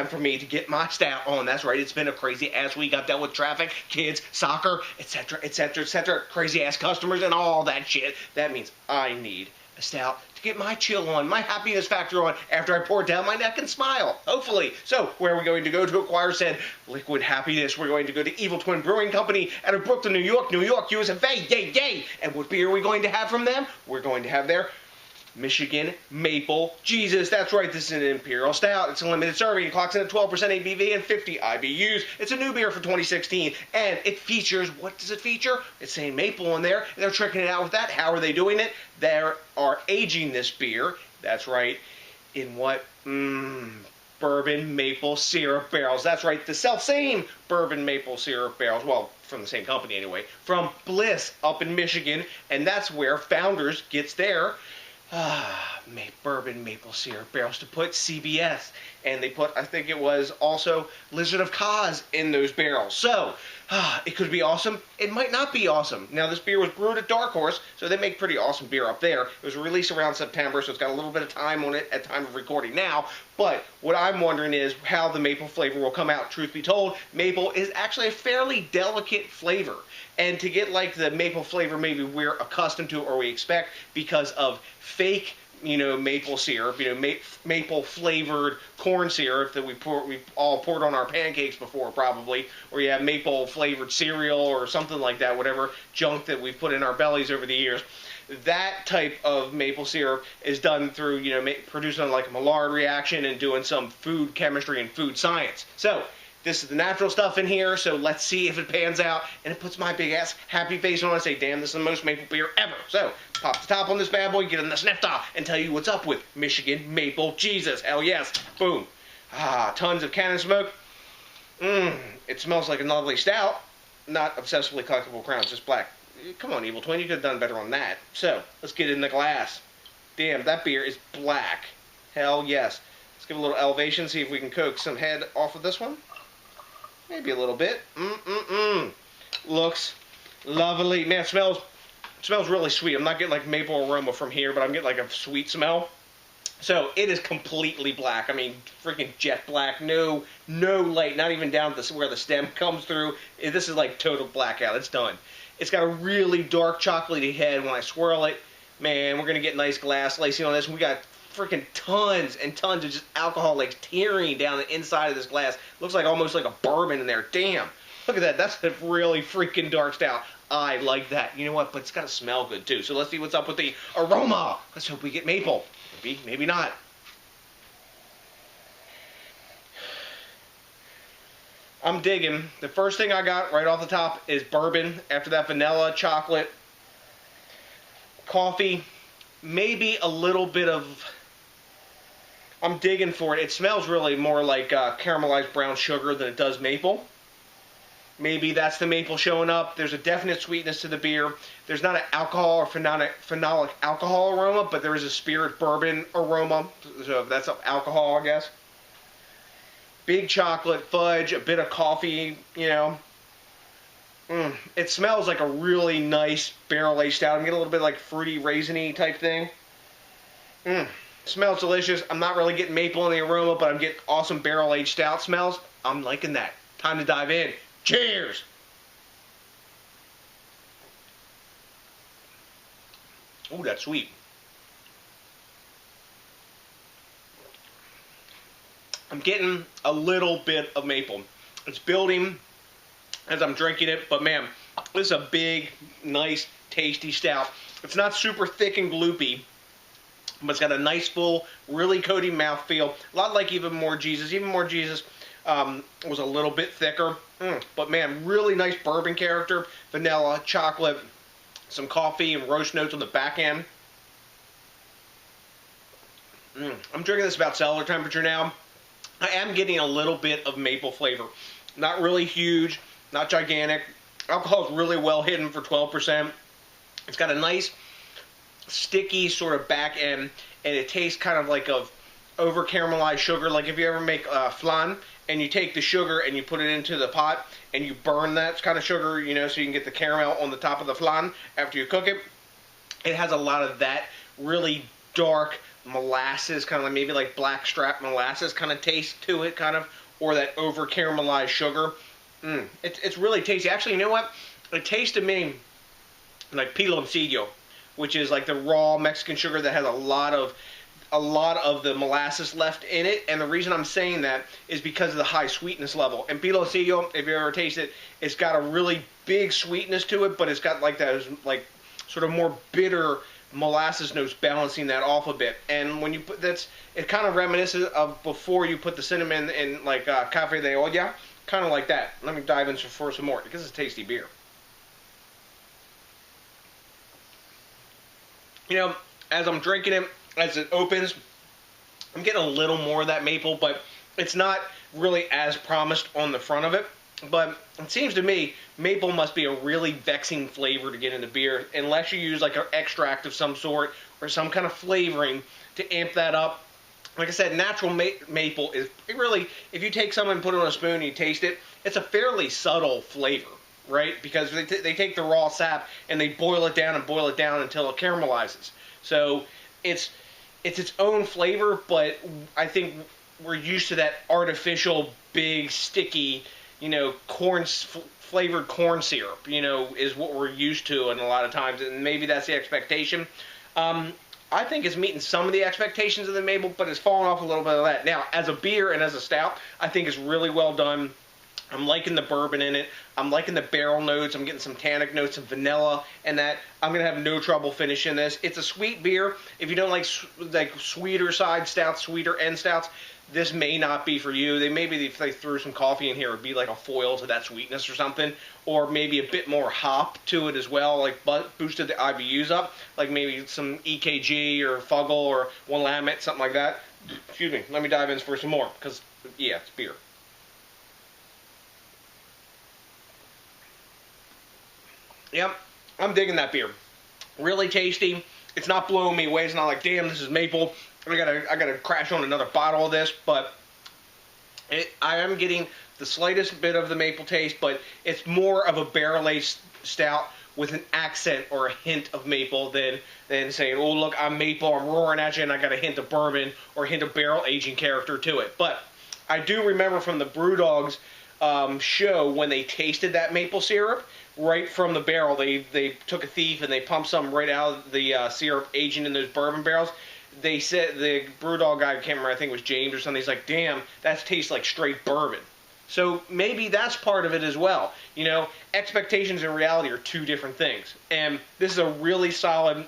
time for me to get my stout on. That's right, it's been a crazy ass week. I've dealt with traffic, kids, soccer, etc., etc., etc., crazy ass customers and all that shit. That means I need a stout to get my chill on, my happiness factor on after I pour it down my neck and smile, hopefully. So, where are we going to go to acquire said liquid happiness? We're going to go to Evil Twin Brewing Company out of Brooklyn, New York, USA. Yay, yay! And what beer are we going to have from them? We're going to have their Michigan Maple Jesus. That's right, this is an Imperial Stout. It's a limited serving. It clocks in at 12% ABV and 50 IBUs. It's a new beer for 2016, and it features, what does it feature? It's saying maple in there. They're tricking it out with that. How are they doing it? They are aging this beer, that's right, in what? Bourbon maple syrup barrels. That's right, the self-same bourbon maple syrup barrels. Well, from the same company anyway. From Bliss up in Michigan, and that's where Founders gets their bourbon maple syrup barrels to put CBS, and they put, I think it was also Lizard of Cause in those barrels. So, it could be awesome. It might not be awesome. Now, this beer was brewed at Dark Horse, so they make pretty awesome beer up there. It was released around September, so it's got a little bit of time on it at time of recording now. But what I'm wondering is how the maple flavor will come out. Truth be told, maple is actually a fairly delicate flavor. And to get like the maple flavor maybe we're accustomed to or we expect because of fake, maple syrup, maple flavored corn syrup that we've all poured on our pancakes before probably, or you have maple flavored cereal or something like that, whatever junk that we've put in our bellies over the years. That type of maple syrup is done through, producing like a Maillard reaction and doing some food chemistry and food science. So, this is the natural stuff in here, so let's see if it pans out. And it puts my big ass happy face on and say, damn, this is the most maple beer ever. So, pop the top on this bad boy, get in the snifter, and tell you what's up with Michigan Maple Jesus. Hell yes. Boom. Tons of cannon smoke. It smells like a lovely stout. Not obsessively collectible crowns, just black. Come on, Evil Twin, you could have done better on that. So, let's get it in the glass. Damn, that beer is black. Hell yes. Let's give it a little elevation, see if we can coax some head off of this one. Maybe a little bit. Looks lovely. Man, it smells really sweet. I'm not getting like maple aroma from here, but I'm getting like a sweet smell. So it is completely black. I mean, freaking jet black. No light. Not even down to where the stem comes through. This is like total blackout. It's done. It's got a really dark chocolatey head when I swirl it. Man, we're gonna get nice glass lacing on this. We got freaking tons and tons of just alcohol like tearing down the inside of this glass. Looks like almost like a bourbon in there. Damn. Look at that. That's a really freaking dark stout. I like that. You know what? But it's got to smell good too. So let's see what's up with the aroma. Let's hope we get maple. Maybe not. I'm digging. The first thing I got right off the top is bourbon. After that, vanilla, chocolate, coffee, maybe a little bit of... I'm digging for it. It smells really more like caramelized brown sugar than it does maple. Maybe that's the maple showing up. There's a definite sweetness to the beer. There's not an alcohol or phenolic alcohol aroma, but there is a spirit bourbon aroma. So that's alcohol, I guess. Big chocolate, fudge, a bit of coffee, It smells like a really nice barrel-aged stout. I'm getting a little bit like fruity, raisiny type thing. Smells delicious. I'm not really getting maple in the aroma, but I'm getting awesome barrel-aged stout smells. I'm liking that. Time to dive in. Cheers! Ooh, that's sweet. I'm getting a little bit of maple. It's building as I'm drinking it, but man, this is a big, nice, tasty stout. It's not super thick and gloopy, but it's got a nice, full, really coaty mouthfeel. A lot like Even More Jesus. Even More Jesus was a little bit thicker, but man, really nice bourbon character. Vanilla, chocolate, some coffee and roast notes on the back end. I'm drinking this about cellar temperature now. I am getting a little bit of maple flavor. Not really huge, not gigantic. Alcohol is really well hidden for 12%. It's got a nice, sticky sort of back end, and it tastes kind of like of over caramelized sugar. Like if you ever make flan, and you take the sugar and you put it into the pot, and you burn that kind of sugar, so you can get the caramel on the top of the flan after you cook it. It has a lot of that really dark, molasses, kind of like maybe like blackstrap molasses kind of taste to it, kind of, or that over caramelized sugar. It's really tasty. Actually, you know what? It tastes to me like piloncillo, which is like the raw Mexican sugar that has a lot of the molasses left in it. And the reason I'm saying that is because of the high sweetness level. And piloncillo, if you ever taste it, it's got a really big sweetness to it, but it's got like that like sort of more bitter molasses notes balancing that off a bit. And when you put it kind of reminiscent of before you put the cinnamon in like cafe de olla, kind of like that. Let me dive in for some more because it's a tasty beer. You know, as I'm drinking it, as it opens, I'm getting a little more of that maple, but it's not really as promised on the front of it. But it seems to me maple must be a really vexing flavor to get into beer unless you use like an extract of some sort or some kind of flavoring to amp that up. Like I said, natural maple is really, if you take some and put it on a spoon and you taste it, it's a fairly subtle flavor, right? Because they take the raw sap and they boil it down until it caramelizes. So it's its own flavor, but I think we're used to that artificial, big, sticky, you know, flavored corn syrup, you know, is what we're used to, and a lot of times, and maybe that's the expectation. I think it's meeting some of the expectations of the maple, but it's falling off a little bit of that. Now, as a beer and as a stout, I think it's really well done. I'm liking the bourbon in it. I'm liking the barrel notes. I'm getting some tannic notes, some vanilla, and that I'm going to have no trouble finishing this. It's a sweet beer. If you don't like sweeter side stouts, sweeter end stouts, this may not be for you. Maybe if they threw some coffee in here, it would be like a foil to that sweetness or something, or maybe a bit more hop to it as well, like boosted the IBUs up, like maybe some EKG or Fuggle or Willamette, something like that. Excuse me. Let me dive in for some more, because, yeah, it's beer. Yep, I'm digging that beer. Really tasty. It's not blowing me away. It's not like, damn, this is maple. I gotta crash on another bottle of this. But I am getting the slightest bit of the maple taste, but it's more of a barrel-aged stout with an accent or a hint of maple than saying, oh, look, I'm maple, I'm roaring at you, and I got a hint of bourbon or a hint of barrel aging character to it. But I do remember from the Brewdogs show when they tasted that maple syrup right from the barrel. They took a thief and they pumped some right out of the syrup aging in those bourbon barrels. They said, the Brewdog guy, I can't remember, I think it was James or something, he's like, damn, that tastes like straight bourbon. So maybe that's part of it as well. You know, expectations and reality are two different things. And this is a really solid,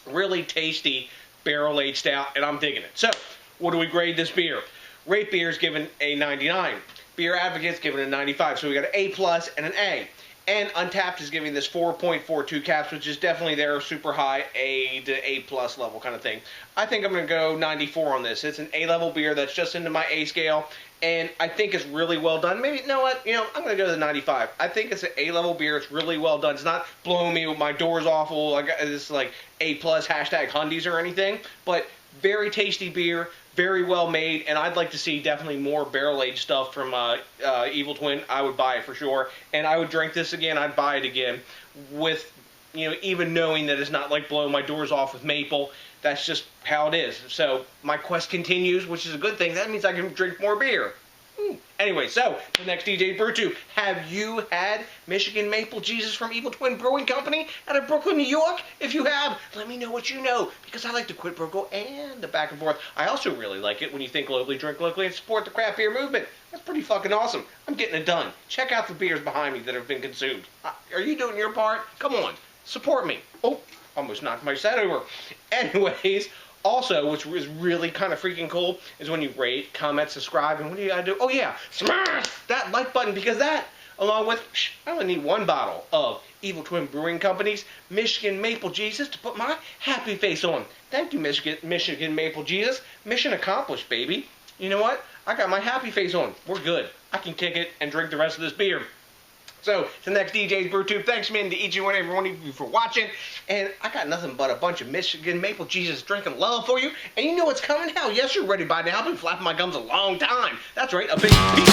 really tasty barrel-aged stout, and I'm digging it. So, what do we grade this beer? Rate Beer's given a 99. Beer Advocate's given a 95. So we got an A+ and an A. And Untapped is giving this 4.42 caps, which is definitely their super high A to A+ level kind of thing. I think I'm going to go 94 on this. It's an A-level beer that's just into my A scale, and I think it's really well done. Maybe, you know what? You know, I'm going to go to the 95. I think it's an A-level beer. It's really well done. It's not blowing me with my doors awful. It's like A+, hashtag Hundies or anything, but very tasty beer. Very well made, and I'd like to see definitely more barrel-aged stuff from Evil Twin. I would buy it for sure, and I would drink this again. I'd buy it again with, you know, even knowing that it's not like blowing my doors off with maple. That's just how it is. So my quest continues, which is a good thing. That means I can drink more beer. Anyway, so the next DJs BrewTube. Have you had Michigan Maple Jesus from Evil Twin Brewing Company out of Brooklyn, New York? If you have, let me know what you know, because I like the quid pro quo and the back and forth. I also really like it when you think locally, drink locally, and support the craft beer movement. That's pretty fucking awesome. I'm getting it done. Check out the beers behind me that have been consumed. Are you doing your part? Come on, support me. Oh, almost knocked my set over. Anyways. Also, which is really kind of freaking cool, is when you rate, comment, subscribe, and what do you gotta do? Oh yeah, smash that like button, because that, along with, I only need one bottle of Evil Twin Brewing Company's Michigan Maple Jesus to put my happy face on. Thank you, Michigan Maple Jesus. Mission accomplished, baby. You know what? I got my happy face on. We're good. I can kick it and drink the rest of this beer. So, to the next DJs BrewTube, thanks man to each and every one of you for watching, and I got nothing but a bunch of Michigan Maple Jesus drinking love for you, and you know what's coming? Hell yes, you're ready by now. I've been flapping my gums a long time. That's right, a big peace.